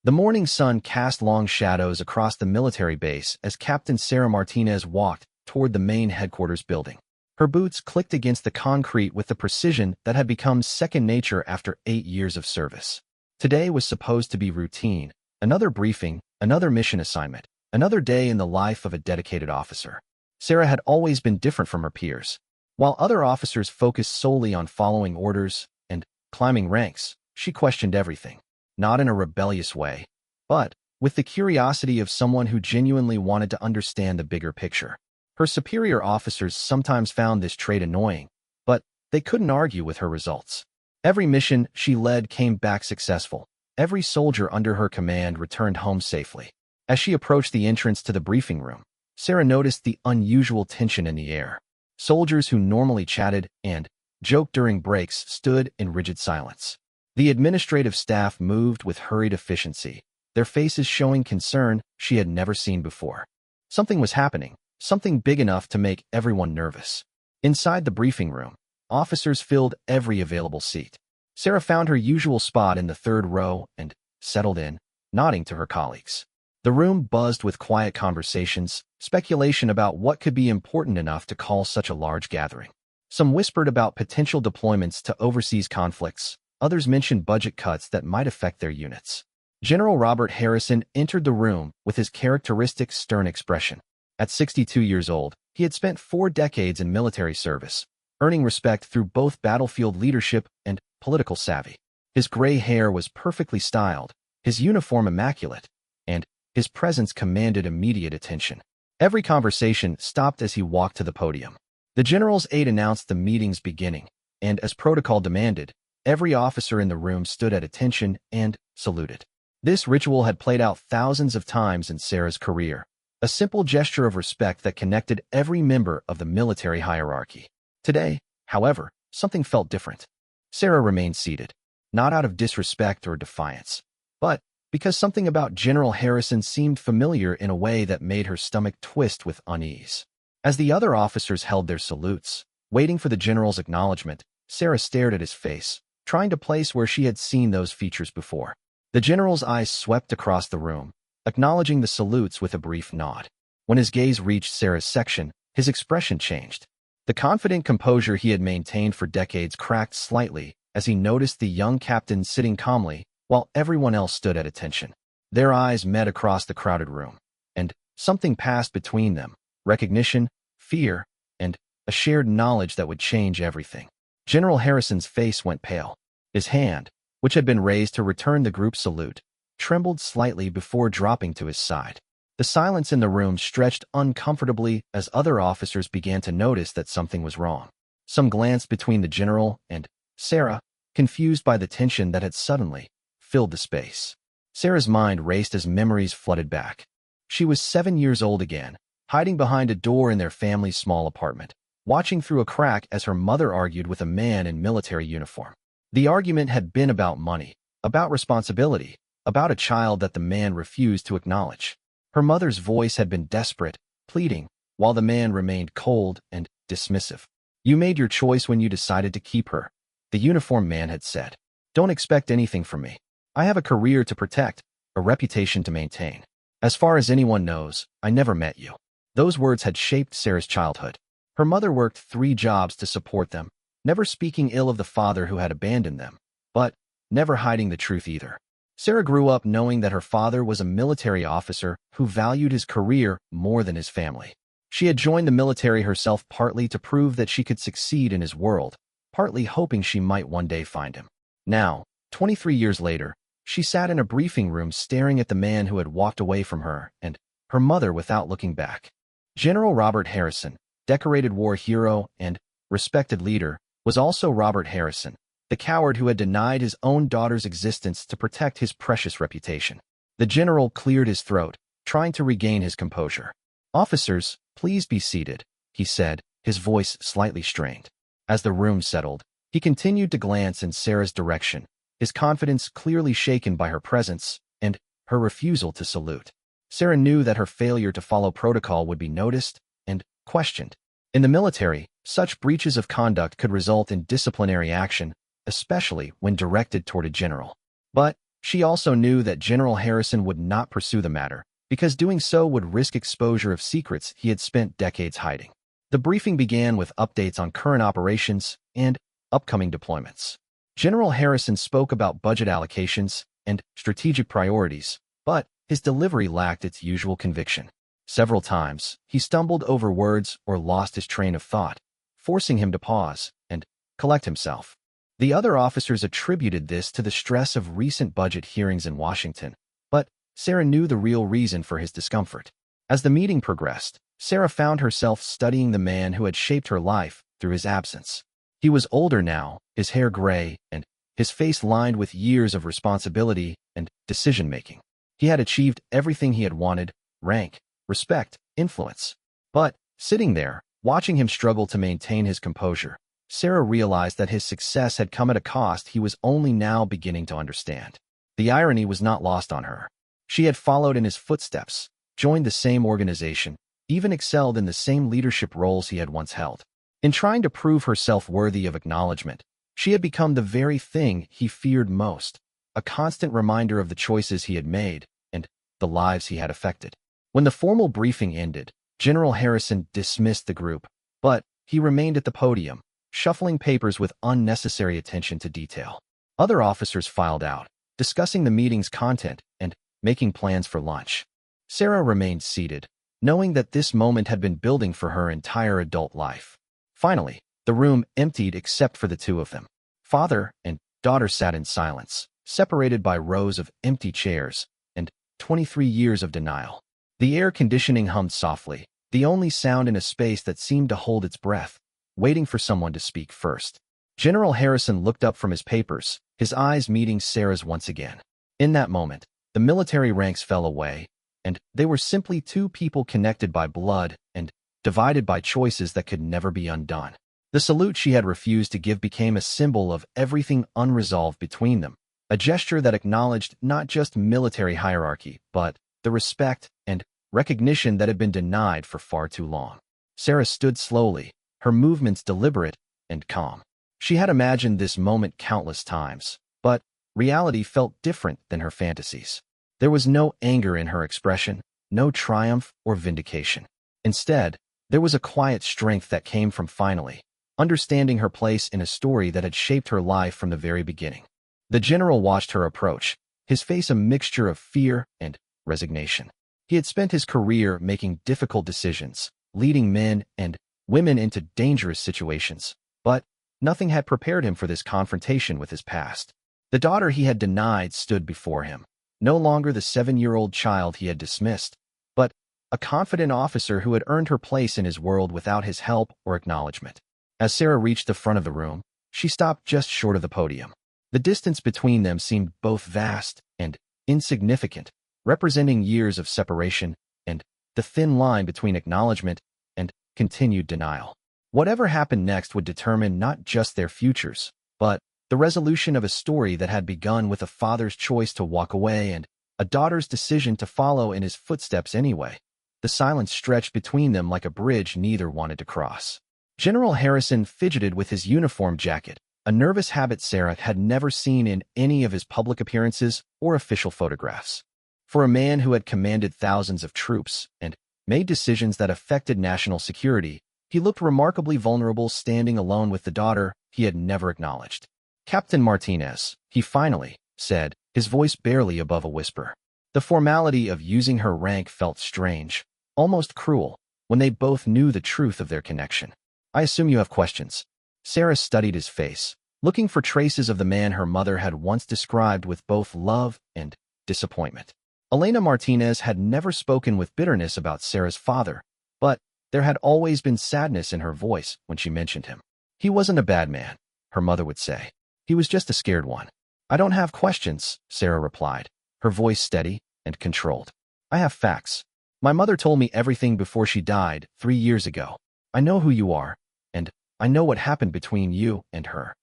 The morning sun cast long shadows across the military base as Captain Sarah Martinez walked toward the main headquarters building. Her boots clicked against the concrete with the precision that had become second nature after 8 years of service. Today was supposed to be routine, another briefing, another mission assignment, another day in the life of a dedicated officer. Sarah had always been different from her peers. While other officers focused solely on following orders and climbing ranks, she questioned everything, not in a rebellious way, but with the curiosity of someone who genuinely wanted to understand the bigger picture. Her superior officers sometimes found this trait annoying, but they couldn't argue with her results. Every mission she led came back successful. Every soldier under her command returned home safely. As she approached the entrance to the briefing room, Sarah noticed the unusual tension in the air. Soldiers who normally chatted and joked during breaks stood in rigid silence. The administrative staff moved with hurried efficiency, their faces showing concern she had never seen before. Something was happening, something big enough to make everyone nervous. Inside the briefing room, officers filled every available seat. Sarah found her usual spot in the third row and settled in, nodding to her colleagues. The room buzzed with quiet conversations, speculation about what could be important enough to call such a large gathering. Some whispered about potential deployments to overseas conflicts, others mentioned budget cuts that might affect their units. General Robert Harrison entered the room with his characteristic stern expression. At 62 years old, he had spent 4 decades in military service, earning respect through both battlefield leadership and political savvy. His gray hair was perfectly styled, his uniform immaculate, and his presence commanded immediate attention. Every conversation stopped as he walked to the podium. The general's aide announced the meeting's beginning, and as protocol demanded, every officer in the room stood at attention and saluted. This ritual had played out thousands of times in Sarah's career, a simple gesture of respect that connected every member of the military hierarchy. Today, however, something felt different. Sarah remained seated, not out of disrespect or defiance, but because something about General Harrison seemed familiar in a way that made her stomach twist with unease. As the other officers held their salutes, waiting for the general's acknowledgement, Sarah stared at his face, trying to place where she had seen those features before. The general's eyes swept across the room, acknowledging the salutes with a brief nod. When his gaze reached Sarah's section, his expression changed. The confident composure he had maintained for decades cracked slightly as he noticed the young captain sitting calmly while everyone else stood at attention. Their eyes met across the crowded room, and something passed between them, recognition, fear, and a shared knowledge that would change everything. General Harrison's face went pale. His hand, which had been raised to return the group salute, trembled slightly before dropping to his side. The silence in the room stretched uncomfortably as other officers began to notice that something was wrong. Some glanced between the general and Sarah, confused by the tension that had suddenly filled the space. Sarah's mind raced as memories flooded back. She was 7 years old again, hiding behind a door in their family's small apartment, watching through a crack as her mother argued with a man in military uniform. The argument had been about money, about responsibility, about a child that the man refused to acknowledge. Her mother's voice had been desperate, pleading, while the man remained cold and dismissive. "You made your choice when you decided to keep her," the uniformed man had said. "Don't expect anything from me. I have a career to protect, a reputation to maintain. As far as anyone knows, I never met you." Those words had shaped Sarah's childhood. Her mother worked 3 jobs to support them, never speaking ill of the father who had abandoned them, but never hiding the truth either. Sarah grew up knowing that her father was a military officer who valued his career more than his family. She had joined the military herself partly to prove that she could succeed in his world, partly hoping she might one day find him. Now, 23 years later, she sat in a briefing room staring at the man who had walked away from her and her mother without looking back. General Robert Harrison, decorated war hero and respected leader, was also Robert Harrison, the coward who had denied his own daughter's existence to protect his precious reputation. The general cleared his throat, trying to regain his composure. "Officers, please be seated," he said, his voice slightly strained. As the room settled, he continued to glance in Sarah's direction, his confidence clearly shaken by her presence and her refusal to salute. Sarah knew that her failure to follow protocol would be noticed and questioned. In the military, such breaches of conduct could result in disciplinary action, especially when directed toward a general. But She also knew that General Harrison would not pursue the matter, because doing so would risk exposure of secrets he had spent decades hiding. The briefing began with updates on current operations and upcoming deployments. General Harrison spoke about budget allocations and strategic priorities, but his delivery lacked its usual conviction. Several times, he stumbled over words or lost his train of thought, forcing him to pause and collect himself. The other officers attributed this to the stress of recent budget hearings in Washington, but Sarah knew the real reason for his discomfort. As the meeting progressed, Sarah found herself studying the man who had shaped her life through his absence. He was older now, his hair gray, and his face lined with years of responsibility and decision-making. He had achieved everything he had wanted: rank, respect, influence. But, sitting there, watching him struggle to maintain his composure, Sarah realized that his success had come at a cost he was only now beginning to understand. The irony was not lost on her. She had followed in his footsteps, joined the same organization, even excelled in the same leadership roles he had once held. In trying to prove herself worthy of acknowledgement, she had become the very thing he feared most, a constant reminder of the choices he had made and the lives he had affected. When the formal briefing ended, General Harrison dismissed the group, but he remained at the podium, shuffling papers with unnecessary attention to detail. Other officers filed out, discussing the meeting's content and making plans for lunch. Sarah remained seated, knowing that this moment had been building for her entire adult life. Finally, the room emptied except for the two of them. Father and daughter sat in silence, separated by rows of empty chairs and 23 years of denial. The air conditioning hummed softly, the only sound in a space that seemed to hold its breath, waiting for someone to speak first. General Harrison looked up from his papers, his eyes meeting Sarah's once again. In that moment, the military ranks fell away, and they were simply two people connected by blood and divided by choices that could never be undone. The salute she had refused to give became a symbol of everything unresolved between them, a gesture that acknowledged not just military hierarchy, but the respect and recognition that had been denied for far too long. Sarah stood slowly, her movements deliberate and calm. She had imagined this moment countless times, but reality felt different than her fantasies. There was no anger in her expression, no triumph or vindication. Instead, there was a quiet strength that came from finally understanding her place in a story that had shaped her life from the very beginning. The general watched her approach, his face a mixture of fear and resignation. He had spent his career making difficult decisions, leading men and women into dangerous situations, but nothing had prepared him for this confrontation with his past. The daughter he had denied stood before him, no longer the 7-year-old child he had dismissed, but a confident officer who had earned her place in his world without his help or acknowledgement. As Sarah reached the front of the room, she stopped just short of the podium. The distance between them seemed both vast and insignificant, representing years of separation and the thin line between acknowledgement and continued denial. Whatever happened next would determine not just their futures, but the resolution of a story that had begun with a father's choice to walk away and a daughter's decision to follow in his footsteps anyway. The silence stretched between them like a bridge neither wanted to cross. General Harrison fidgeted with his uniform jacket, a nervous habit Sarah had never seen in any of his public appearances or official photographs. For a man who had commanded thousands of troops and made decisions that affected national security, he looked remarkably vulnerable standing alone with the daughter he had never acknowledged. "Captain Martinez," he finally said, his voice barely above a whisper. The formality of using her rank felt strange, almost cruel, when they both knew the truth of their connection. "I assume you have questions." Sarah studied his face, looking for traces of the man her mother had once described with both love and disappointment. Elena Martinez had never spoken with bitterness about Sarah's father, but there had always been sadness in her voice when she mentioned him. "He wasn't a bad man," her mother would say. "He was just a scared one." "I don't have questions," Sarah replied, her voice steady and controlled. "I have facts. My mother told me everything before she died 3 years ago. I know who you are, and I know what happened between you and her."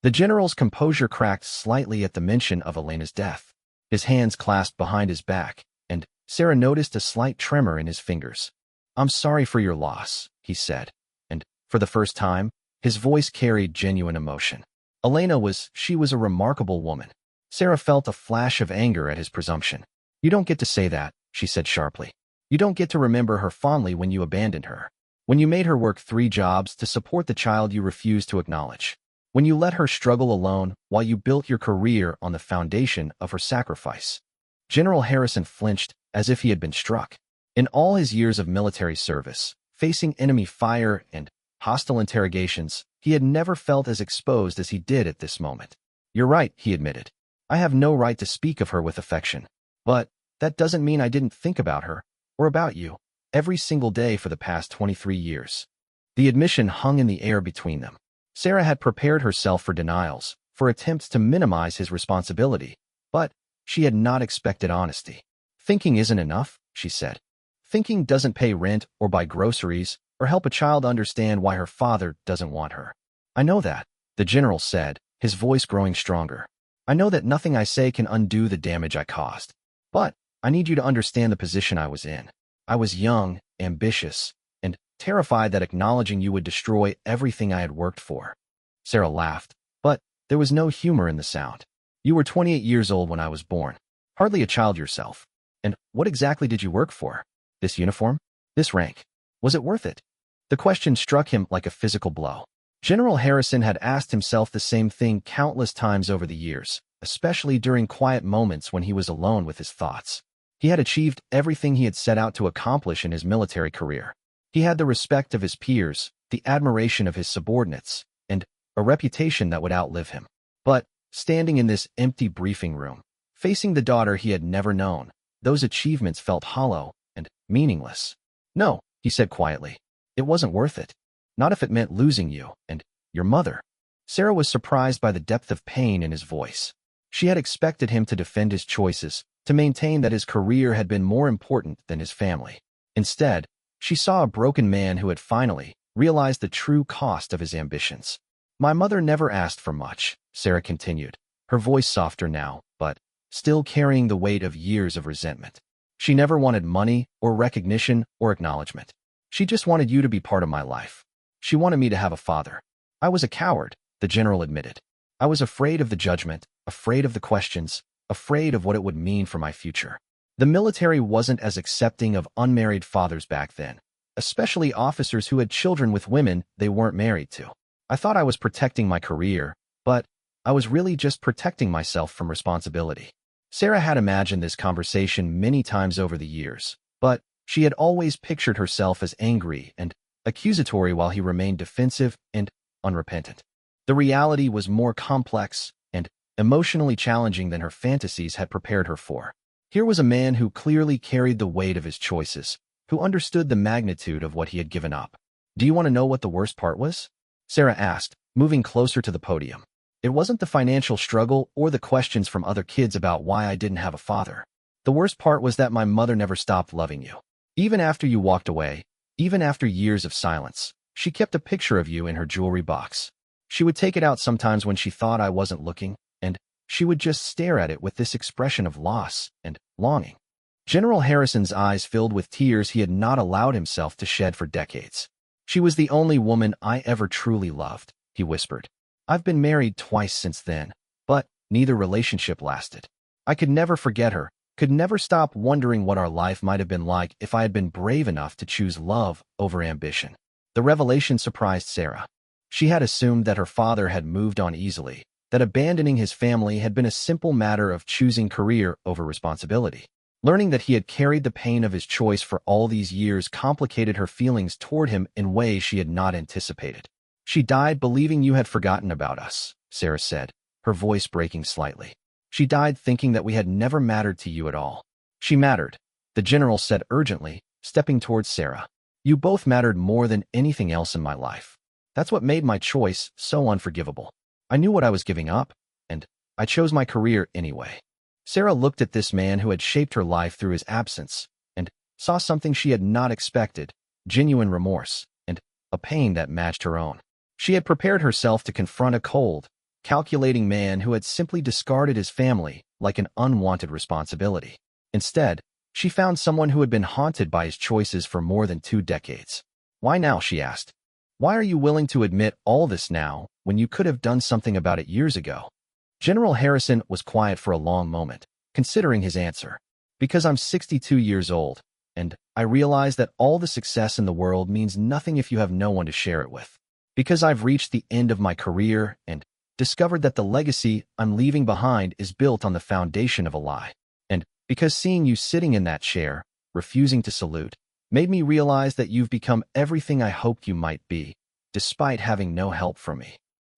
The general's composure cracked slightly at the mention of Elena's death. His hands clasped behind his back, and Sarah noticed a slight tremor in his fingers. "I'm sorry for your loss," he said, and for the first time, his voice carried genuine emotion. She was a remarkable woman. Sarah felt a flash of anger at his presumption. You don't get to say that, she said sharply. You don't get to remember her fondly when you abandoned her. When you made her work 3 jobs to support the child you refused to acknowledge. When you let her struggle alone while you built your career on the foundation of her sacrifice. General Harrison flinched as if he had been struck. In all his years of military service, facing enemy fire and hostile interrogations, he had never felt as exposed as he did at this moment. You're right, he admitted. I have no right to speak of her with affection. But that doesn't mean I didn't think about her, or about you, every single day for the past 23 years. The admission hung in the air between them. Sarah had prepared herself for denials, for attempts to minimize his responsibility, but she had not expected honesty. Thinking isn't enough, she said. Thinking doesn't pay rent or buy groceries or help a child understand why her father doesn't want her. I know that, the general said, his voice growing stronger. I know that nothing I say can undo the damage I caused. But I need you to understand the position I was in. I was young, ambitious, and terrified that acknowledging you would destroy everything I had worked for. Sarah laughed, but there was no humor in the sound. You were 28 years old when I was born, hardly a child yourself. And what exactly did you work for? This uniform? This rank? Was it worth it? The question struck him like a physical blow. General Harrison had asked himself the same thing countless times over the years, especially during quiet moments when he was alone with his thoughts. He had achieved everything he had set out to accomplish in his military career. He had the respect of his peers, the admiration of his subordinates, and a reputation that would outlive him. But, standing in this empty briefing room, facing the daughter he had never known, those achievements felt hollow and meaningless. No, he said quietly. It wasn't worth it. Not if it meant losing you and your mother. Sarah was surprised by the depth of pain in his voice. She had expected him to defend his choices, to maintain that his career had been more important than his family. Instead, she saw a broken man who had finally realized the true cost of his ambitions. My mother never asked for much, Sarah continued, her voice softer now, but still carrying the weight of years of resentment. She never wanted money or recognition or acknowledgement. She just wanted you to be part of my life. She wanted me to have a father. I was a coward, the general admitted. I was afraid of the judgment, afraid of the questions, afraid of what it would mean for my future. The military wasn't as accepting of unmarried fathers back then, especially officers who had children with women they weren't married to. I thought I was protecting my career, but I was really just protecting myself from responsibility. Sarah had imagined this conversation many times over the years, but she had always pictured herself as angry and accusatory while he remained defensive and unrepentant. The reality was more complex and emotionally challenging than her fantasies had prepared her for. Here was a man who clearly carried the weight of his choices, who understood the magnitude of what he had given up. Do you want to know what the worst part was? Sarah asked, moving closer to the podium. It wasn't the financial struggle or the questions from other kids about why I didn't have a father. The worst part was that my mother never stopped loving you. Even after you walked away, even after years of silence, she kept a picture of you in her jewelry box. She would take it out sometimes when she thought I wasn't looking, and she would just stare at it with this expression of loss and longing. General Harrison's eyes filled with tears he had not allowed himself to shed for decades. She was the only woman I ever truly loved, he whispered. I've been married twice since then, but neither relationship lasted. I could never forget her, could never stop wondering what our life might have been like if I had been brave enough to choose love over ambition. The revelation surprised Sarah. She had assumed that her father had moved on easily, that abandoning his family had been a simple matter of choosing career over responsibility. Learning that he had carried the pain of his choice for all these years complicated her feelings toward him in ways she had not anticipated. She died believing you had forgotten about us, Sarah said, her voice breaking slightly. She died thinking that we had never mattered to you at all. She mattered, the general said urgently, stepping towards Sarah. You both mattered more than anything else in my life. That's what made my choice so unforgivable. I knew what I was giving up, and I chose my career anyway. Sarah looked at this man who had shaped her life through his absence, and saw something she had not expected, genuine remorse, and a pain that matched her own. She had prepared herself to confront a cold, calculating man who had simply discarded his family like an unwanted responsibility. Instead, she found someone who had been haunted by his choices for more than 2 decades. Why now, she asked. Why are you willing to admit all this now when you could have done something about it years ago? General Harrison was quiet for a long moment, considering his answer. Because I'm 62 years old, and I realize that all the success in the world means nothing if you have no one to share it with. Because I've reached the end of my career and discovered that the legacy I'm leaving behind is built on the foundation of a lie. And because seeing you sitting in that chair, refusing to salute, made me realize that you've become everything I hoped you might be, despite having no help from me.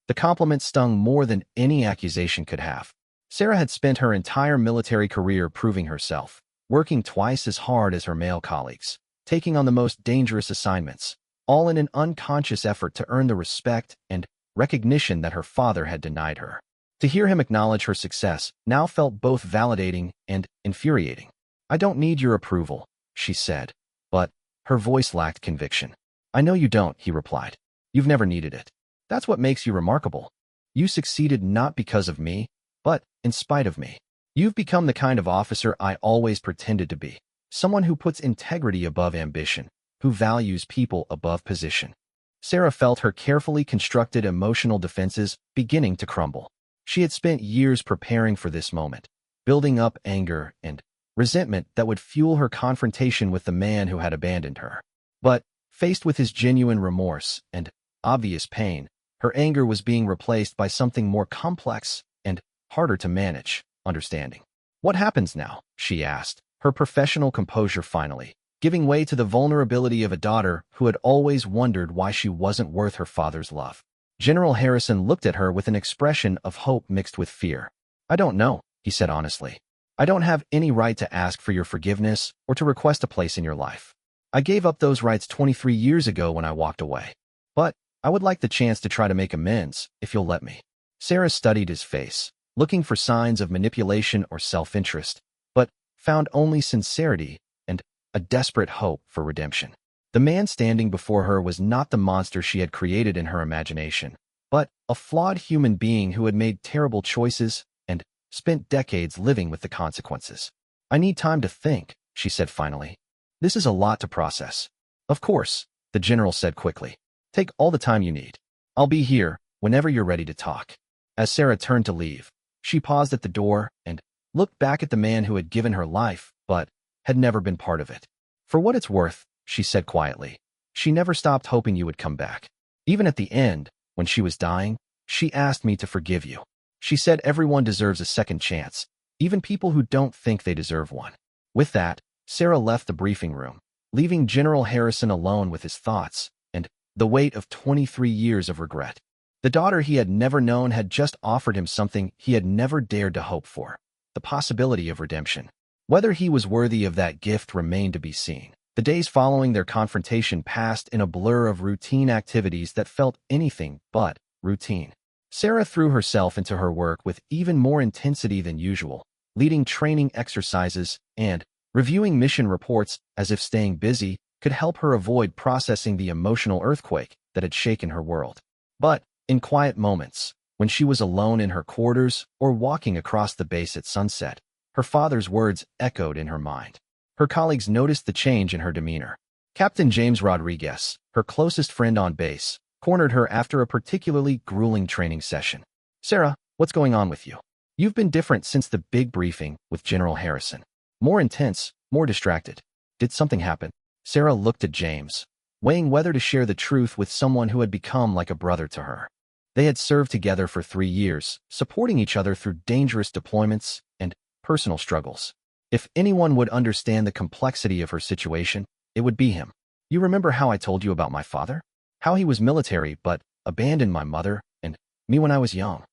The compliment stung more than any accusation could have. Sarah had spent her entire military career proving herself, working twice as hard as her male colleagues, taking on the most dangerous assignments, all in an unconscious effort to earn the respect and recognition that her father had denied her. To hear him acknowledge her success now felt both validating and infuriating. "I don't need your approval," she said, but her voice lacked conviction. "I know you don't," he replied. "You've never needed it. That's what makes you remarkable. You succeeded not because of me, but in spite of me. You've become the kind of officer I always pretended to be, someone who puts integrity above ambition, who values people above position." Sarah felt her carefully constructed emotional defenses beginning to crumble. She had spent years preparing for this moment, building up anger and resentment that would fuel her confrontation with the man who had abandoned her. But, faced with his genuine remorse and obvious pain, her anger was being replaced by something more complex and harder to manage: understanding. "What happens now?" she asked, her professional composure finally giving way to the vulnerability of a daughter who had always wondered why she wasn't worth her father's love. General Harrison looked at her with an expression of hope mixed with fear. "I don't know," he said honestly. "I don't have any right to ask for your forgiveness or to request a place in your life. I gave up those rights 23 years ago when I walked away. But I would like the chance to try to make amends, if you'll let me." Sarah studied his face, looking for signs of manipulation or self-interest, but found only sincerity and a desperate hope for redemption. The man standing before her was not the monster she had created in her imagination, but a flawed human being who had made terrible choices and spent decades living with the consequences. "I need time to think," she said finally. "This is a lot to process." "Of course," the general said quickly. "Take all the time you need. I'll be here whenever you're ready to talk." As Sarah turned to leave, she paused at the door and looked back at the man who had given her life, but had never been part of it. "For what it's worth," she said quietly, "she never stopped hoping you would come back. Even at the end, when she was dying, she asked me to forgive you. She said everyone deserves a second chance, even people who don't think they deserve one." With that, Sarah left the briefing room, leaving General Harrison alone with his thoughts and the weight of 23 years of regret. The daughter he had never known had just offered him something he had never dared to hope for: the possibility of redemption. Whether he was worthy of that gift remained to be seen. The days following their confrontation passed in a blur of routine activities that felt anything but routine. Sarah threw herself into her work with even more intensity than usual, leading training exercises and reviewing mission reports as if staying busy could help her avoid processing the emotional earthquake that had shaken her world. But in quiet moments, when she was alone in her quarters or walking across the base at sunset, her father's words echoed in her mind. Her colleagues noticed the change in her demeanor. Captain James Rodriguez, her closest friend on base, cornered her after a particularly grueling training session. "Sarah, what's going on with you? You've been different since the big briefing with General Harrison. More intense, more distracted. Did something happen?" Sarah looked at James, weighing whether to share the truth with someone who had become like a brother to her. They had served together for 3 years, supporting each other through dangerous deployments and personal struggles. If anyone would understand the complexity of her situation, it would be him. "You remember how I told you about my father? How he was military but abandoned my mother and me when I was young?"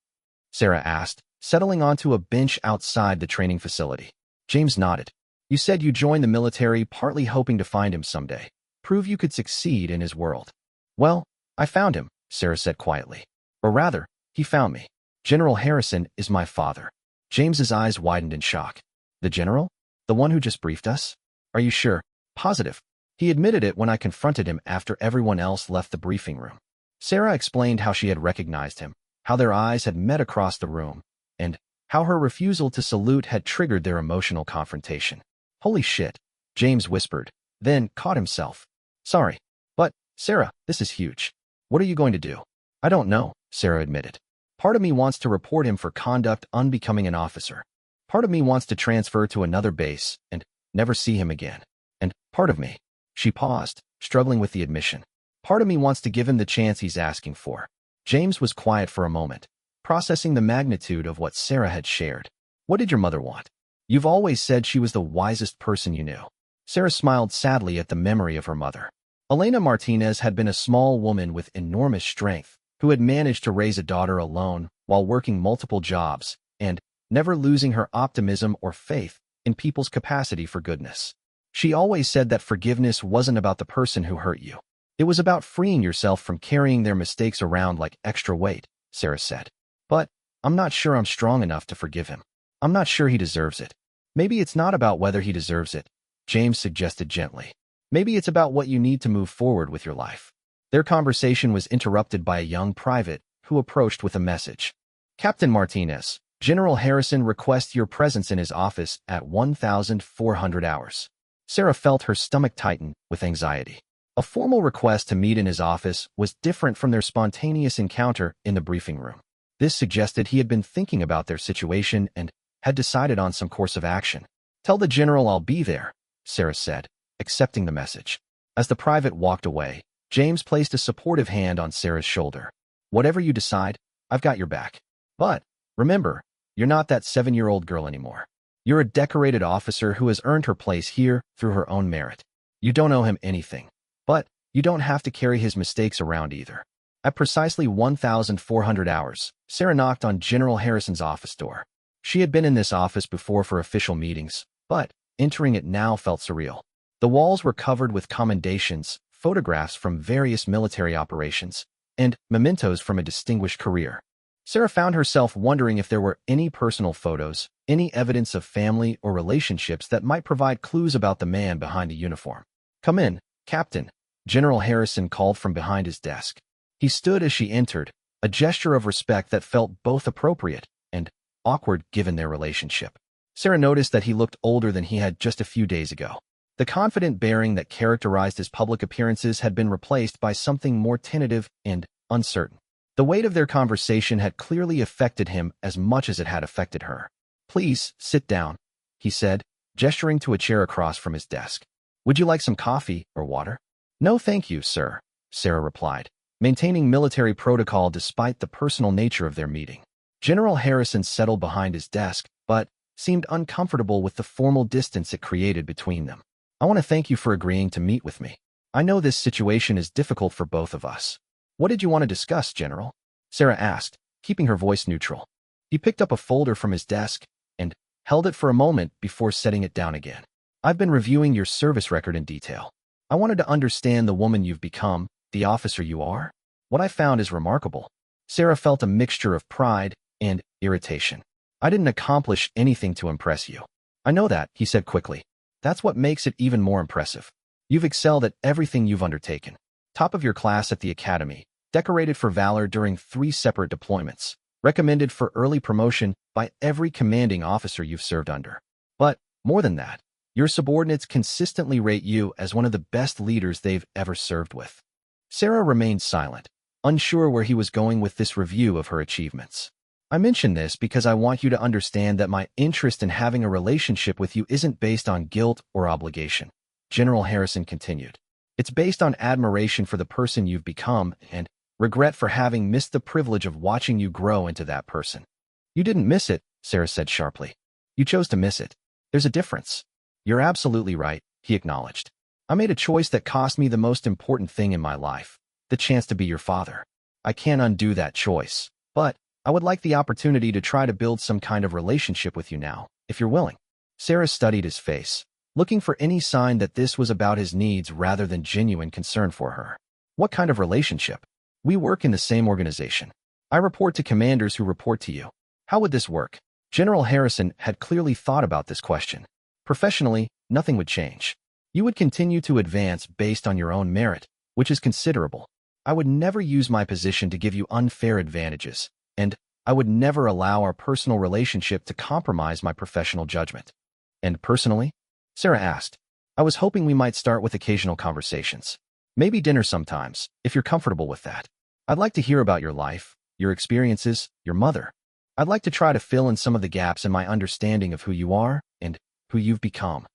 Sarah asked, settling onto a bench outside the training facility. James nodded. "You said you joined the military partly hoping to find him someday, prove you could succeed in his world." "Well, I found him," Sarah said quietly. "Or rather, he found me. General Harrison is my father." James's eyes widened in shock. "The general? The one who just briefed us? Are you sure?" "Positive. He admitted it when I confronted him after everyone else left the briefing room." Sarah explained how she had recognized him, how their eyes had met across the room, and how her refusal to salute had triggered their emotional confrontation. "Holy shit," James whispered, then caught himself. "Sorry. But, Sarah, this is huge. What are you going to do?" "I don't know," Sarah admitted. Part of me wants to report him for conduct unbecoming an officer. Part of me wants to transfer to another base and never see him again. And part of me," she paused, struggling with the admission, "part of me wants to give him the chance he's asking for." James was quiet for a moment, processing the magnitude of what Sarah had shared. "What did your mother want?" "You've always said she was the wisest person you knew." Sarah smiled sadly at the memory of her mother. Elena Martinez had been a small woman with enormous strength who had managed to raise a daughter alone while working multiple jobs and never losing her optimism or faith in people's capacity for goodness. She always said that forgiveness wasn't about the person who hurt you. It was about freeing yourself from carrying their mistakes around like extra weight, Sarah said. "But I'm not sure I'm strong enough to forgive him. I'm not sure he deserves it." "Maybe it's not about whether he deserves it," James suggested gently. "Maybe it's about what you need to move forward with your life." Their conversation was interrupted by a young private who approached with a message. "Captain Martinez, General Harrison requests your presence in his office at 1400 hours." Sarah felt her stomach tighten with anxiety. A formal request to meet in his office was different from their spontaneous encounter in the briefing room. This suggested he had been thinking about their situation and had decided on some course of action. "Tell the general I'll be there," Sarah said, accepting the message. As the private walked away, James placed a supportive hand on Sarah's shoulder. "Whatever you decide, I've got your back. But remember, you're not that 7-year-old girl anymore. You're a decorated officer who has earned her place here through her own merit. You don't owe him anything. But you don't have to carry his mistakes around either." At precisely 1400 hours, Sarah knocked on General Harrison's office door. She had been in this office before for official meetings, but entering it now felt surreal. The walls were covered with commendations, photographs from various military operations, and mementos from a distinguished career. Sarah found herself wondering if there were any personal photos, any evidence of family or relationships that might provide clues about the man behind the uniform. "Come in, Captain," General Harrison called from behind his desk. He stood as she entered, a gesture of respect that felt both appropriate and awkward given their relationship. Sarah noticed that he looked older than he had just a few days ago. The confident bearing that characterized his public appearances had been replaced by something more tentative and uncertain. The weight of their conversation had clearly affected him as much as it had affected her. "Please, sit down," he said, gesturing to a chair across from his desk. "Would you like some coffee or water?" "No, thank you, sir," Sarah replied, maintaining military protocol despite the personal nature of their meeting. General Harrison settled behind his desk, but seemed uncomfortable with the formal distance it created between them. "I want to thank you for agreeing to meet with me. I know this situation is difficult for both of us." "What did you want to discuss, General?" Sarah asked, keeping her voice neutral. He picked up a folder from his desk and held it for a moment before setting it down again. "I've been reviewing your service record in detail. I wanted to understand the woman you've become, the officer you are. What I found is remarkable." Sarah felt a mixture of pride and irritation. "I didn't accomplish anything to impress you." "I know that," he said quickly. "That's what makes it even more impressive. You've excelled at everything you've undertaken. Top of your class at the academy, decorated for valor during 3 separate deployments, recommended for early promotion by every commanding officer you've served under. But more than that, your subordinates consistently rate you as one of the best leaders they've ever served with." Sarah remained silent, unsure where he was going with this review of her achievements. "I mention this because I want you to understand that my interest in having a relationship with you isn't based on guilt or obligation," General Harrison continued. "It's based on admiration for the person you've become and regret for having missed the privilege of watching you grow into that person." "You didn't miss it," Sarah said sharply. "You chose to miss it. There's a difference." "You're absolutely right," he acknowledged. "I made a choice that cost me the most important thing in my life, the chance to be your father. I can't undo that choice, but I would like the opportunity to try to build some kind of relationship with you now, if you're willing." Sarah studied his face, looking for any sign that this was about his needs rather than genuine concern for her. "What kind of relationship?" "We work in the same organization. I report to commanders who report to you." "How would this work?" General Harrison had clearly thought about this question. "Professionally, nothing would change. You would continue to advance based on your own merit, which is considerable. I would never use my position to give you unfair advantages, and I would never allow our personal relationship to compromise my professional judgment." "And personally?" Sarah asked. "I was hoping we might start with occasional conversations. Maybe dinner sometimes, if you're comfortable with that. I'd like to hear about your life, your experiences, your mother. I'd like to try to fill in some of the gaps in my understanding of who you are and who you've become.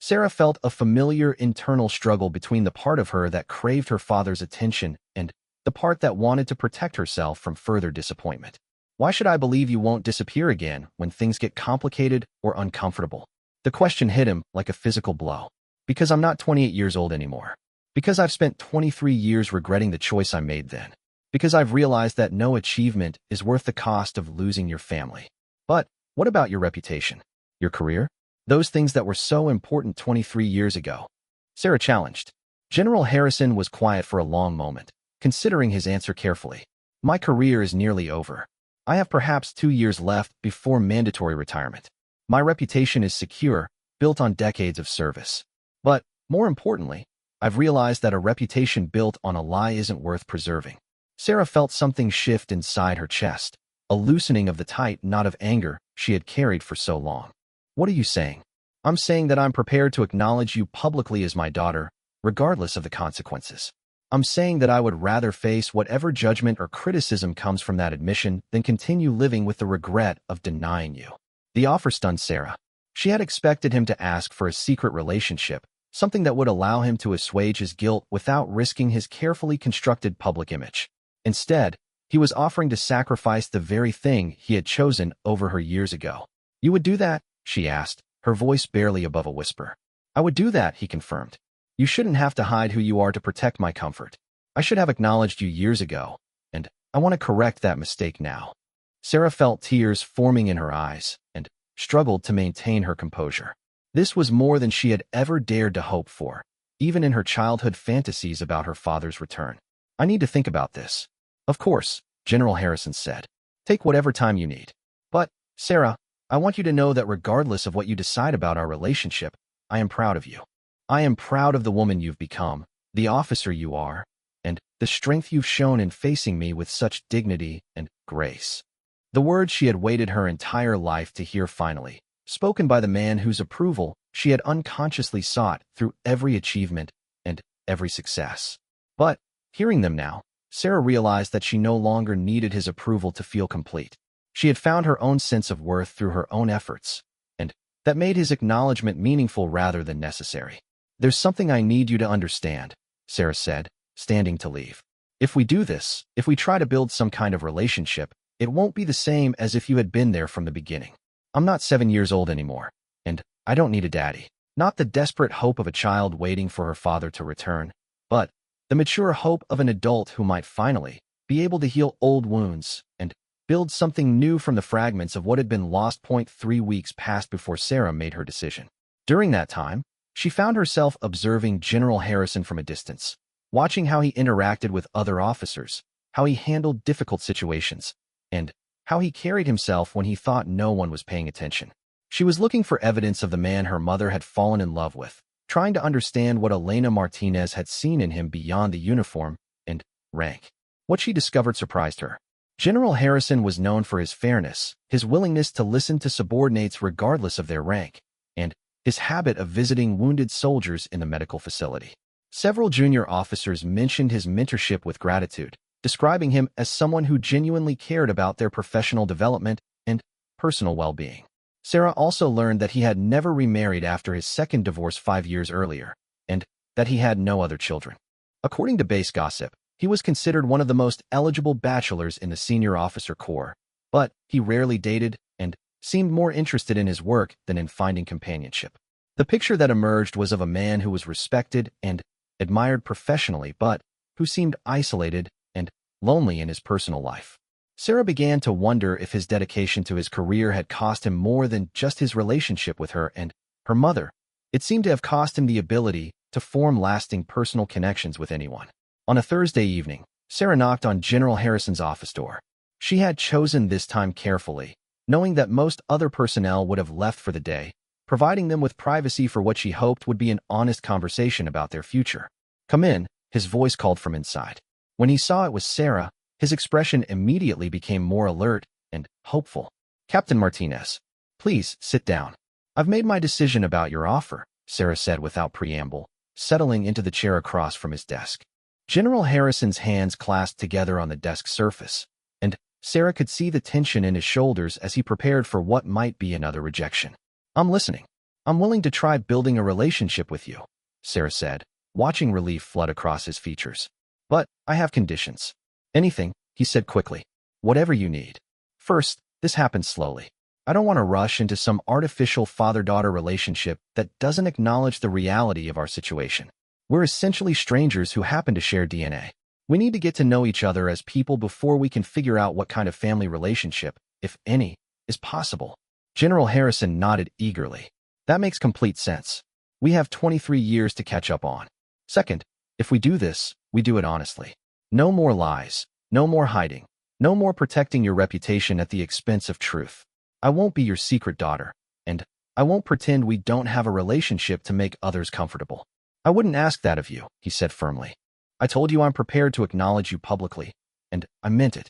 Sarah felt a familiar internal struggle between the part of her that craved her father's attention and the part that wanted to protect herself from further disappointment. Why should I believe you won't disappear again when things get complicated or uncomfortable? The question hit him like a physical blow. Because I'm not 28 years old anymore. Because I've spent 23 years regretting the choice I made then. Because I've realized that no achievement is worth the cost of losing your family. But what about your reputation? Your career? Those things that were so important 23 years ago? Sarah challenged. General Harrison was quiet for a long moment, considering his answer carefully. My career is nearly over. I have perhaps 2 years left before mandatory retirement. My reputation is secure, built on decades of service. But, more importantly, I've realized that a reputation built on a lie isn't worth preserving. Sarah felt something shift inside her chest, a loosening of the tight knot of anger she had carried for so long. What are you saying? I'm saying that I'm prepared to acknowledge you publicly as my daughter, regardless of the consequences. I'm saying that I would rather face whatever judgment or criticism comes from that admission than continue living with the regret of denying you. The offer stunned Sarah. She had expected him to ask for a secret relationship, something that would allow him to assuage his guilt without risking his carefully constructed public image. Instead, he was offering to sacrifice the very thing he had chosen over her years ago. You would do that? She asked, her voice barely above a whisper. I would do that, he confirmed. You shouldn't have to hide who you are to protect my comfort. I should have acknowledged you years ago, and I want to correct that mistake now. Sarah felt tears forming in her eyes and struggled to maintain her composure. This was more than she had ever dared to hope for, even in her childhood fantasies about her father's return. I need to think about this. Of course, General Harrison said. Take whatever time you need. But, Sarah, I want you to know that regardless of what you decide about our relationship, I am proud of you. I am proud of the woman you've become, the officer you are, and the strength you've shown in facing me with such dignity and grace. The words she had waited her entire life to hear finally, spoken by the man whose approval she had unconsciously sought through every achievement and every success. But, hearing them now, Sarah realized that she no longer needed his approval to feel complete. She had found her own sense of worth through her own efforts, and that made his acknowledgement meaningful rather than necessary. There's something I need you to understand, Sarah said, standing to leave. If we do this, if we try to build some kind of relationship, it won't be the same as if you had been there from the beginning. I'm not 7 years old anymore, and I don't need a daddy. Not the desperate hope of a child waiting for her father to return, but the mature hope of an adult who might finally be able to heal old wounds and build something new from the fragments of what had been lost. 3 weeks passed before Sarah made her decision. During that time, she found herself observing General Harrison from a distance, watching how he interacted with other officers, how he handled difficult situations, and how he carried himself when he thought no one was paying attention. She was looking for evidence of the man her mother had fallen in love with, trying to understand what Elena Martinez had seen in him beyond the uniform and rank. What she discovered surprised her. General Harrison was known for his fairness, his willingness to listen to subordinates regardless of their rank, and his habit of visiting wounded soldiers in the medical facility. Several junior officers mentioned his mentorship with gratitude, describing him as someone who genuinely cared about their professional development and personal well-being. Sarah also learned that he had never remarried after his second divorce 5 years earlier, and that he had no other children. According to base gossip, he was considered one of the most eligible bachelors in the senior officer corps, but he rarely dated and seemed more interested in his work than in finding companionship. The picture that emerged was of a man who was respected and admired professionally, but who seemed isolated and lonely in his personal life. Sarah began to wonder if his dedication to his career had cost him more than just his relationship with her and her mother. It seemed to have cost him the ability to form lasting personal connections with anyone. On a Thursday evening, Sarah knocked on General Harrison's office door. She had chosen this time carefully, knowing that most other personnel would have left for the day, providing them with privacy for what she hoped would be an honest conversation about their future. Come in, his voice called from inside. When he saw it was Sarah, his expression immediately became more alert and hopeful. Captain Martinez, please sit down. I've made my decision about your offer, Sarah said without preamble, settling into the chair across from his desk. General Harrison's hands clasped together on the desk surface, and Sarah could see the tension in his shoulders as he prepared for what might be another rejection. I'm listening. I'm willing to try building a relationship with you, Sarah said, watching relief flood across his features. But I have conditions. Anything, he said quickly. Whatever you need. First, this happens slowly. I don't want to rush into some artificial father-daughter relationship that doesn't acknowledge the reality of our situation. We're essentially strangers who happen to share DNA. We need to get to know each other as people before we can figure out what kind of family relationship, if any, is possible. General Harrison nodded eagerly. That makes complete sense. We have 23 years to catch up on. Second, if we do this, we do it honestly. No more lies, no more hiding, no more protecting your reputation at the expense of truth. I won't be your secret daughter, and I won't pretend we don't have a relationship to make others comfortable. I wouldn't ask that of you, he said firmly. I told you I'm prepared to acknowledge you publicly, and I meant it.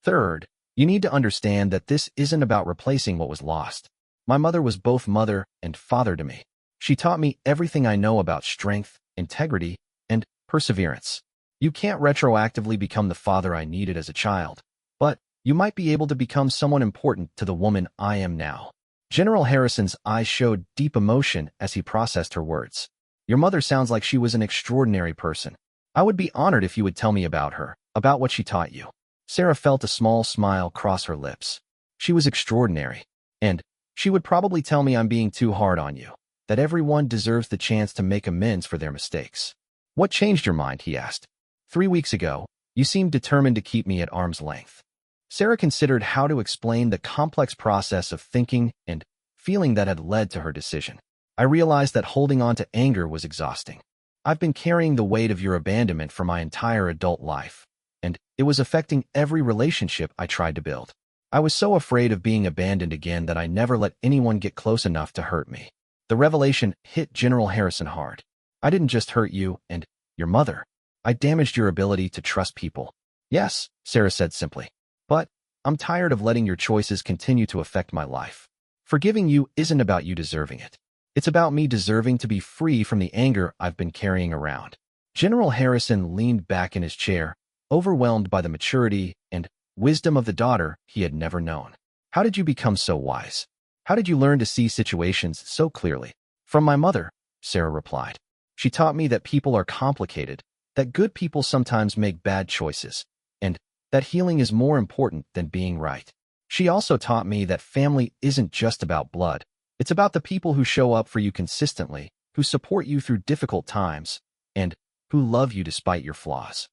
Third, you need to understand that this isn't about replacing what was lost. My mother was both mother and father to me. She taught me everything I know about strength, integrity, and perseverance. You can't retroactively become the father I needed as a child, but you might be able to become someone important to the woman I am now. General Harrison's eyes showed deep emotion as he processed her words. Your mother sounds like she was an extraordinary person. I would be honored if you would tell me about her, about what she taught you. Sarah felt a small smile cross her lips. She was extraordinary, and she would probably tell me I'm being too hard on you, that everyone deserves the chance to make amends for their mistakes. What changed your mind, he asked. 3 weeks ago, you seemed determined to keep me at arm's length. Sarah considered how to explain the complex process of thinking and feeling that had led to her decision. I realized that holding on to anger was exhausting. I've been carrying the weight of your abandonment for my entire adult life, and it was affecting every relationship I tried to build. I was so afraid of being abandoned again that I never let anyone get close enough to hurt me. The revelation hit General Harrison hard. I didn't just hurt you and your mother. I damaged your ability to trust people. Yes, Sarah said simply. But I'm tired of letting your choices continue to affect my life. Forgiving you isn't about you deserving it. It's about me deserving to be free from the anger I've been carrying around. General Harrison leaned back in his chair, overwhelmed by the maturity and wisdom of the daughter he had never known. How did you become so wise? How did you learn to see situations so clearly? From my mother, Sarah replied. She taught me that people are complicated, that good people sometimes make bad choices, and that healing is more important than being right. She also taught me that family isn't just about blood. It's about the people who show up for you consistently, who support you through difficult times, and who love you despite your flaws.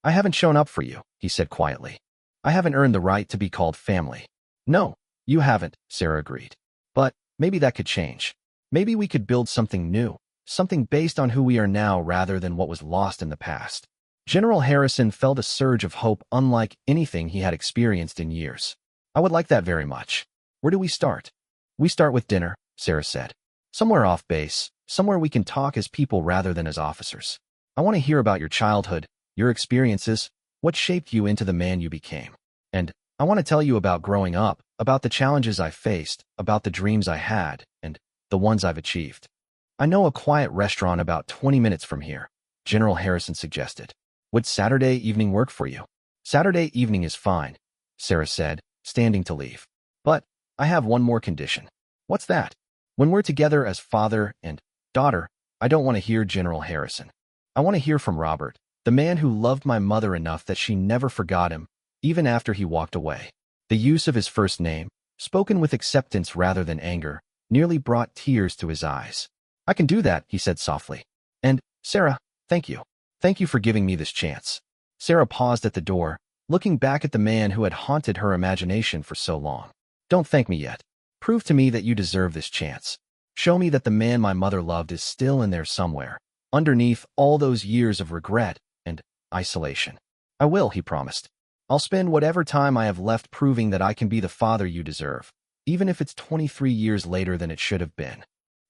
I haven't shown up for you, he said quietly. I haven't earned the right to be called family. No, you haven't, Sarah agreed. But maybe that could change. Maybe we could build something new, something based on who we are now rather than what was lost in the past. General Harrison felt a surge of hope unlike anything he had experienced in years. I would like that very much. Where do we start? We start with dinner, Sarah said. Somewhere off base, somewhere we can talk as people rather than as officers. I want to hear about your childhood, your experiences, what shaped you into the man you became. And I want to tell you about growing up, about the challenges I faced, about the dreams I had, and the ones I've achieved. I know a quiet restaurant about 20 minutes from here, General Harrison suggested. Would Saturday evening work for you? Saturday evening is fine, Sarah said, standing to leave. But I have one more condition. What's that? When we're together as father and daughter, I don't want to hear General Harrison. I want to hear from Robert, the man who loved my mother enough that she never forgot him, even after he walked away. The use of his first name, spoken with acceptance rather than anger, nearly brought tears to his eyes. I can do that, he said softly. And, Sarah, thank you. Thank you for giving me this chance. Sarah paused at the door, looking back at the man who had haunted her imagination for so long. Don't thank me yet. Prove to me that you deserve this chance. Show me that the man my mother loved is still in there somewhere, underneath all those years of regret and isolation. I will, he promised. I'll spend whatever time I have left proving that I can be the father you deserve, even if it's 23 years later than it should have been.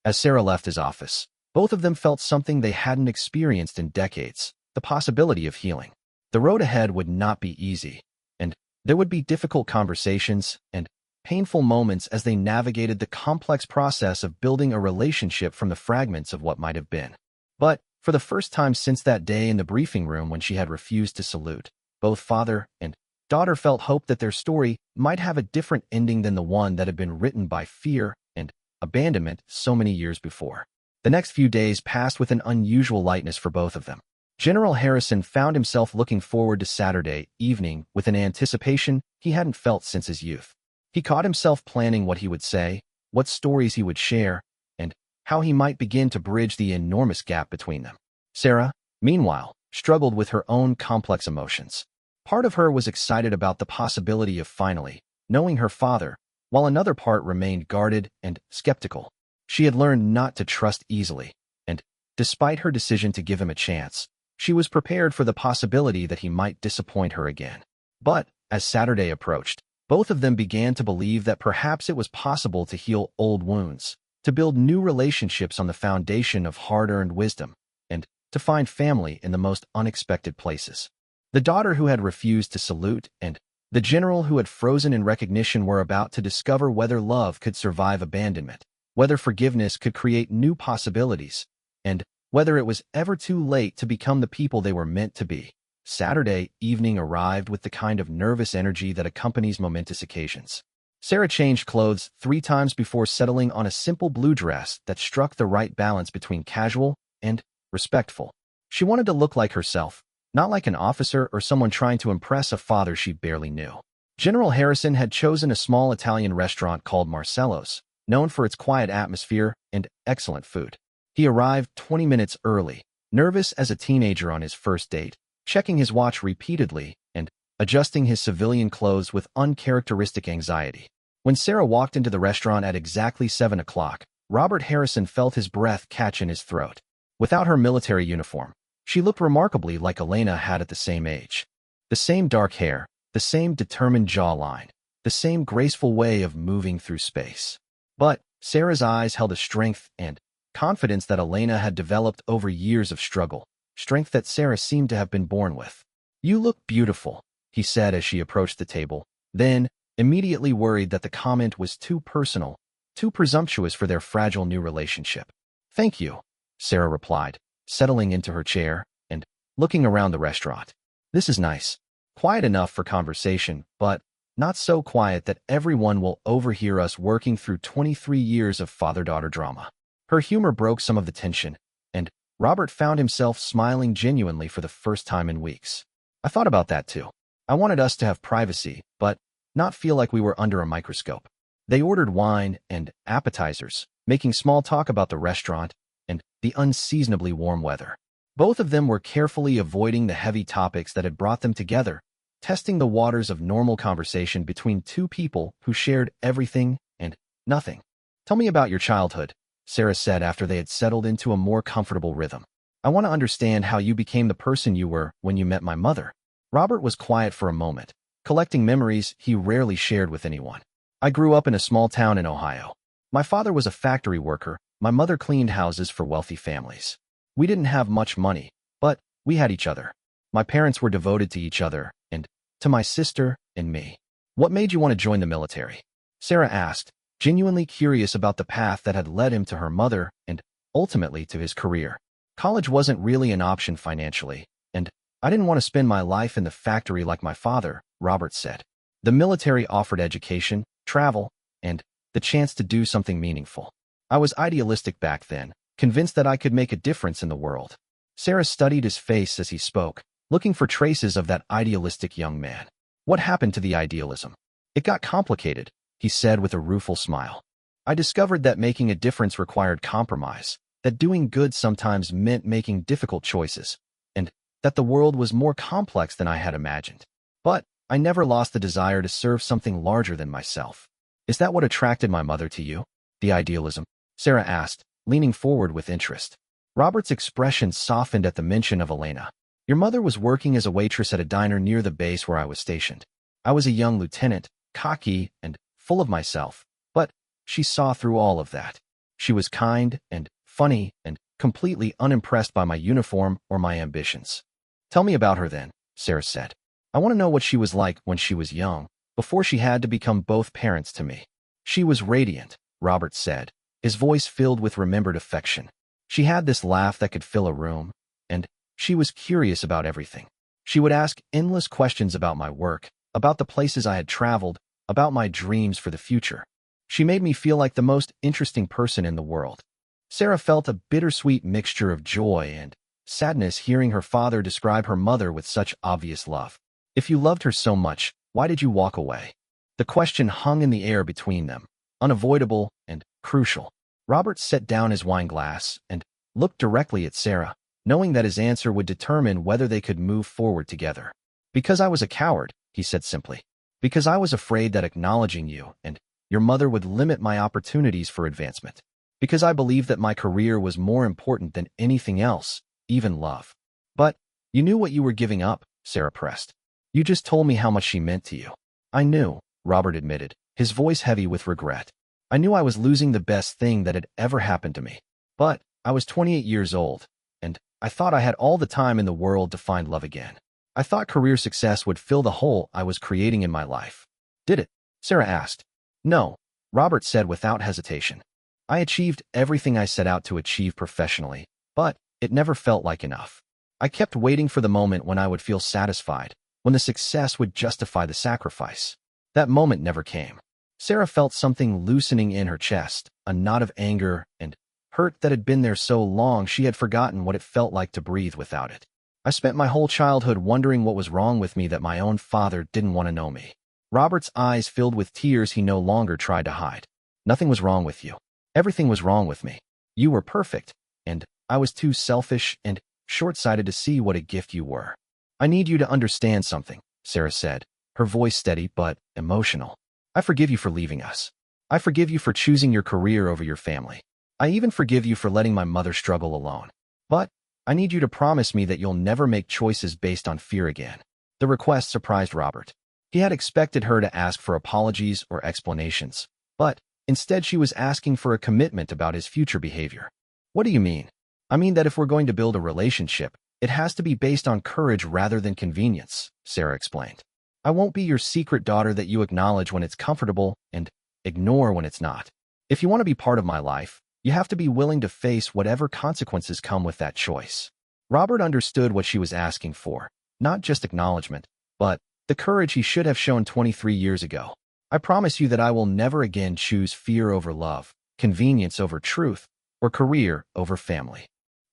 As Sarah left his office, both of them felt something they hadn't experienced in decades, the possibility of healing. The road ahead would not be easy, and there would be difficult conversations and painful moments as they navigated the complex process of building a relationship from the fragments of what might have been. But, for the first time since that day in the briefing room when she had refused to salute both father and daughter felt hope that their story might have a different ending than the one that had been written by fear and abandonment so many years before. The next few days passed with an unusual lightness for both of them. General Harrison found himself looking forward to Saturday evening with an anticipation he hadn't felt since his youth. He caught himself planning what he would say, what stories he would share, and how he might begin to bridge the enormous gap between them. Sarah, meanwhile, struggled with her own complex emotions. Part of her was excited about the possibility of finally knowing her father, while another part remained guarded and skeptical. She had learned not to trust easily, and despite her decision to give him a chance, she was prepared for the possibility that he might disappoint her again. But, as Saturday approached, both of them began to believe that perhaps it was possible to heal old wounds, to build new relationships on the foundation of hard-earned wisdom, and to find family in the most unexpected places. The daughter who had refused to salute and the general who had frozen in recognition were about to discover whether love could survive abandonment, whether forgiveness could create new possibilities, and whether it was ever too late to become the people they were meant to be. Saturday evening arrived with the kind of nervous energy that accompanies momentous occasions. Sarah changed clothes 3 times before settling on a simple blue dress that struck the right balance between casual and respectful. She wanted to look like herself, not like an officer or someone trying to impress a father she barely knew. General Harrison had chosen a small Italian restaurant called Marcello's, known for its quiet atmosphere and excellent food. He arrived 20 minutes early, nervous as a teenager on his first date, checking his watch repeatedly and adjusting his civilian clothes with uncharacteristic anxiety. When Sarah walked into the restaurant at exactly 7 o'clock, Robert Harrison felt his breath catch in his throat. Without her military uniform, she looked remarkably like Elena had at the same age. The same dark hair, the same determined jawline, the same graceful way of moving through space. But Sarah's eyes held a strength and confidence that Elena had developed over years of struggle, strength that Sarah seemed to have been born with. "You look beautiful," he said as she approached the table, then, immediately worried that the comment was too personal, too presumptuous for their fragile new relationship. "Thank you," Sarah replied, settling into her chair and looking around the restaurant. "This is nice. Quiet enough for conversation, but not so quiet that everyone will overhear us working through 23 years of father-daughter drama." Her humor broke some of the tension, and Robert found himself smiling genuinely for the first time in weeks. "I thought about that too. I wanted us to have privacy, but not feel like we were under a microscope." They ordered wine and appetizers, making small talk about the restaurant and the unseasonably warm weather. Both of them were carefully avoiding the heavy topics that had brought them together, testing the waters of normal conversation between two people who shared everything and nothing. "Tell me about your childhood," Sarah said after they had settled into a more comfortable rhythm. "I want to understand how you became the person you were when you met my mother." Robert was quiet for a moment, collecting memories he rarely shared with anyone. "I grew up in a small town in Ohio. My father was a factory worker, my mother cleaned houses for wealthy families. We didn't have much money, but we had each other. My parents were devoted to each other, and to my sister and me." "What made you want to join the military?" Sarah asked, genuinely curious about the path that had led him to her mother and ultimately to his career. "College wasn't really an option financially, and I didn't want to spend my life in the factory like my father," Robert said. "The military offered education, travel, and the chance to do something meaningful. I was idealistic back then, convinced that I could make a difference in the world." Sarah studied his face as he spoke, looking for traces of that idealistic young man. "What happened to the idealism?" "It got complicated," he said with a rueful smile. "I discovered that making a difference required compromise, that doing good sometimes meant making difficult choices, and that the world was more complex than I had imagined. But I never lost the desire to serve something larger than myself." "Is that what attracted my mother to you?" "The idealism?" Sarah asked, leaning forward with interest. Robert's expression softened at the mention of Elena. "Your mother was working as a waitress at a diner near the base where I was stationed. I was a young lieutenant, cocky and full of myself, but she saw through all of that. She was kind and funny and completely unimpressed by my uniform or my ambitions." "Tell me about her then," Sarah said. "I want to know what she was like when she was young, before she had to become both parents to me." "She was radiant," Robert said, his voice filled with remembered affection. "She had this laugh that could fill a room, and she was curious about everything. She would ask endless questions about my work, about the places I had traveled, about my dreams for the future. She made me feel like the most interesting person in the world. Sarah felt a bittersweet mixture of joy and sadness hearing her father describe her mother with such obvious love. If you loved her so much, why did you walk away? The question hung in the air between them, unavoidable and crucial. Robert set down his wine glass and looked directly at Sarah, knowing that his answer would determine whether they could move forward together. Because I was a coward, he said simply. Because I was afraid that acknowledging you and your mother would limit my opportunities for advancement. Because I believed that my career was more important than anything else, even love. But you knew what you were giving up, Sarah pressed. You just told me how much she meant to you. I knew, Robert admitted, his voice heavy with regret. I knew I was losing the best thing that had ever happened to me. But I was 28 years old, and I thought I had all the time in the world to find love again. I thought career success would fill the hole I was creating in my life. Did it? Sarah asked. No, Robert said without hesitation. I achieved everything I set out to achieve professionally, but it never felt like enough. I kept waiting for the moment when I would feel satisfied, when the success would justify the sacrifice. That moment never came. Sarah felt something loosening in her chest, a knot of anger and hurt that had been there so long she had forgotten what it felt like to breathe without it. I spent my whole childhood wondering what was wrong with me that my own father didn't want to know me. Robert's eyes filled with tears he no longer tried to hide. Nothing was wrong with you. Everything was wrong with me. You were perfect, and I was too selfish and short-sighted to see what a gift you were. I need you to understand something, Sarah said, her voice steady but emotional. I forgive you for leaving us. I forgive you for choosing your career over your family. I even forgive you for letting my mother struggle alone. But I need you to promise me that you'll never make choices based on fear again. The request surprised Robert. He had expected her to ask for apologies or explanations, but instead she was asking for a commitment about his future behavior. What do you mean? I mean that if we're going to build a relationship, it has to be based on courage rather than convenience, Sarah explained. I won't be your secret daughter that you acknowledge when it's comfortable and ignore when it's not. If you want to be part of my life, you have to be willing to face whatever consequences come with that choice. Robert understood what she was asking for, not just acknowledgement, but the courage he should have shown 23 years ago. I promise you that I will never again choose fear over love, convenience over truth, or career over family.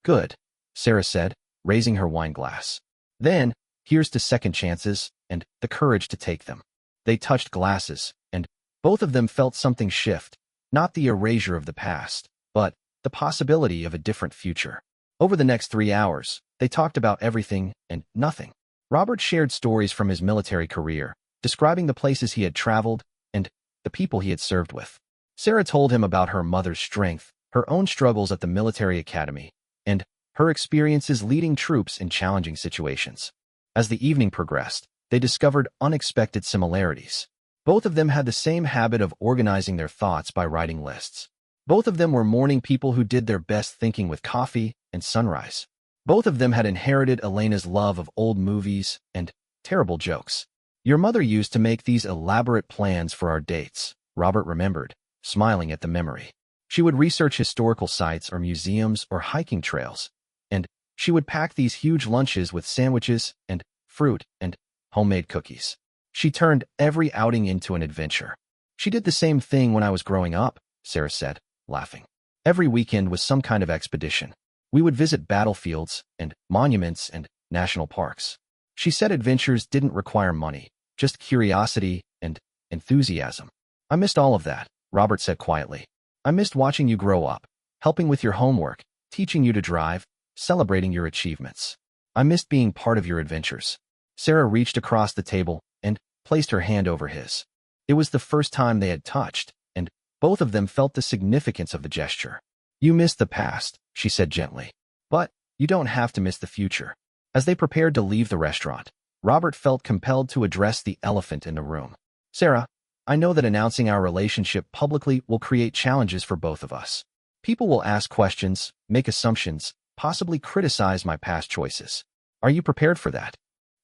Good, Sarah said, raising her wine glass. Then, here's to second chances and the courage to take them. They touched glasses, and both of them felt something shift, not the erasure of the past, but the possibility of a different future. Over the next 3 hours, they talked about everything and nothing. Robert shared stories from his military career, describing the places he had traveled and the people he had served with. Sarah told him about her mother's strength, her own struggles at the military academy, and her experiences leading troops in challenging situations. As the evening progressed, they discovered unexpected similarities. Both of them had the same habit of organizing their thoughts by writing lists. Both of them were morning people who did their best thinking with coffee and sunrise. Both of them had inherited Elena's love of old movies and terrible jokes. Your mother used to make these elaborate plans for our dates, Robert remembered, smiling at the memory. She would research historical sites or museums or hiking trails, and she would pack these huge lunches with sandwiches and fruit and homemade cookies. She turned every outing into an adventure. She did the same thing when I was growing up, Sarah said, laughing. Every weekend was some kind of expedition. We would visit battlefields and monuments and national parks. She said adventures didn't require money, just curiosity and enthusiasm. I missed all of that, Robert said quietly. I missed watching you grow up, helping with your homework, teaching you to drive, celebrating your achievements. I missed being part of your adventures. Sarah reached across the table and placed her hand over his. It was the first time they had touched, and both of them felt the significance of the gesture. You missed the past, she said gently. But you don't have to miss the future. As they prepared to leave the restaurant, Robert felt compelled to address the elephant in the room. Sarah, I know that announcing our relationship publicly will create challenges for both of us. People will ask questions, make assumptions, possibly criticize my past choices. Are you prepared for that?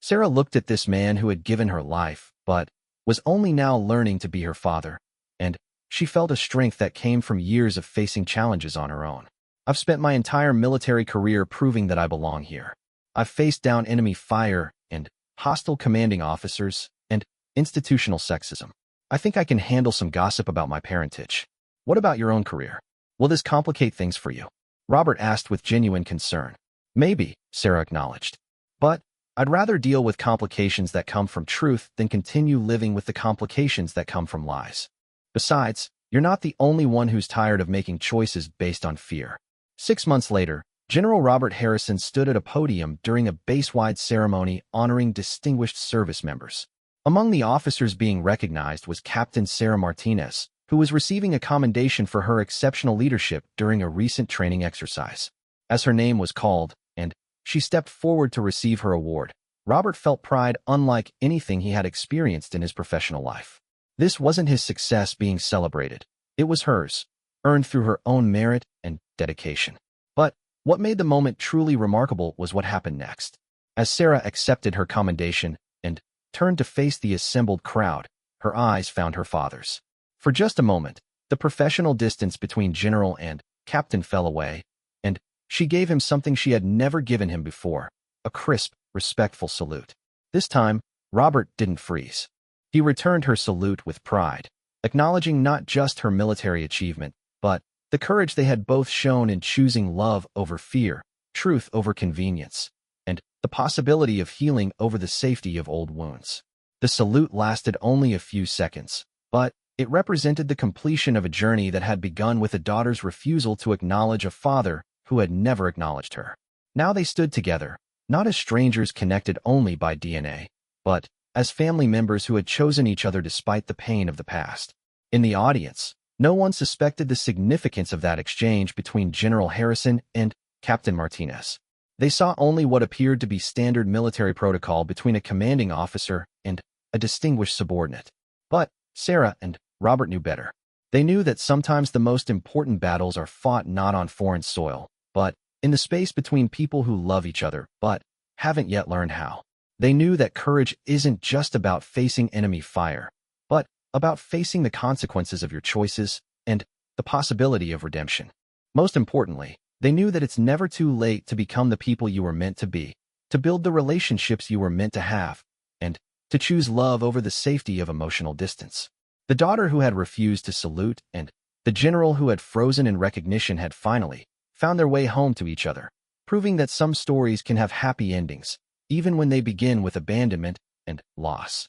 Sarah looked at this man who had given her life, but was only now learning to be her father, and she felt a strength that came from years of facing challenges on her own. I've spent my entire military career proving that I belong here. I've faced down enemy fire and hostile commanding officers, and Institutional sexism. I think I can handle some gossip about my parentage. What about your own career? Will this complicate things for you? Robert asked with genuine concern. Maybe, Sarah acknowledged. But I'd rather deal with complications that come from truth than continue living with the complications that come from lies. Besides, you're not the only one who's tired of making choices based on fear. 6 months later, General Robert Harrison stood at a podium during a base-wide ceremony honoring distinguished service members. Among the officers being recognized was Captain Sarah Martinez, who was receiving a commendation for her exceptional leadership during a recent training exercise. As her name was called, and she stepped forward to receive her award, Robert felt pride unlike anything he had experienced in his professional life. This wasn't his success being celebrated. It was hers, earned through her own merit and dedication. But what made the moment truly remarkable was what happened next. As Sarah accepted her commendation and turned to face the assembled crowd, her eyes found her father's. For just a moment, the professional distance between General and Captain fell away, and she gave him something she had never given him before, a crisp, respectful salute. This time, Robert didn't freeze. He returned her salute with pride, acknowledging not just her military achievement, but the courage they had both shown in choosing love over fear, truth over convenience, and the possibility of healing over the safety of old wounds. The salute lasted only a few seconds, but it represented the completion of a journey that had begun with a daughter's refusal to acknowledge a father who had never acknowledged her. Now they stood together, not as strangers connected only by DNA, but as family members who had chosen each other despite the pain of the past. In the audience, no one suspected the significance of that exchange between General Harrison and Captain Martinez. They saw only what appeared to be standard military protocol between a commanding officer and a distinguished subordinate. But Sarah and Robert knew better. They knew that sometimes the most important battles are fought not on foreign soil, but in the space between people who love each other but haven't yet learned how. They knew that courage isn't just about facing enemy fire, but about facing the consequences of your choices and the possibility of redemption. Most importantly, they knew that it's never too late to become the people you were meant to be, to build the relationships you were meant to have, and to choose love over the safety of emotional distance. The daughter who had refused to salute and the general who had frozen in recognition had finally found their way home to each other, proving that some stories can have happy endings, even when they begin with abandonment and loss.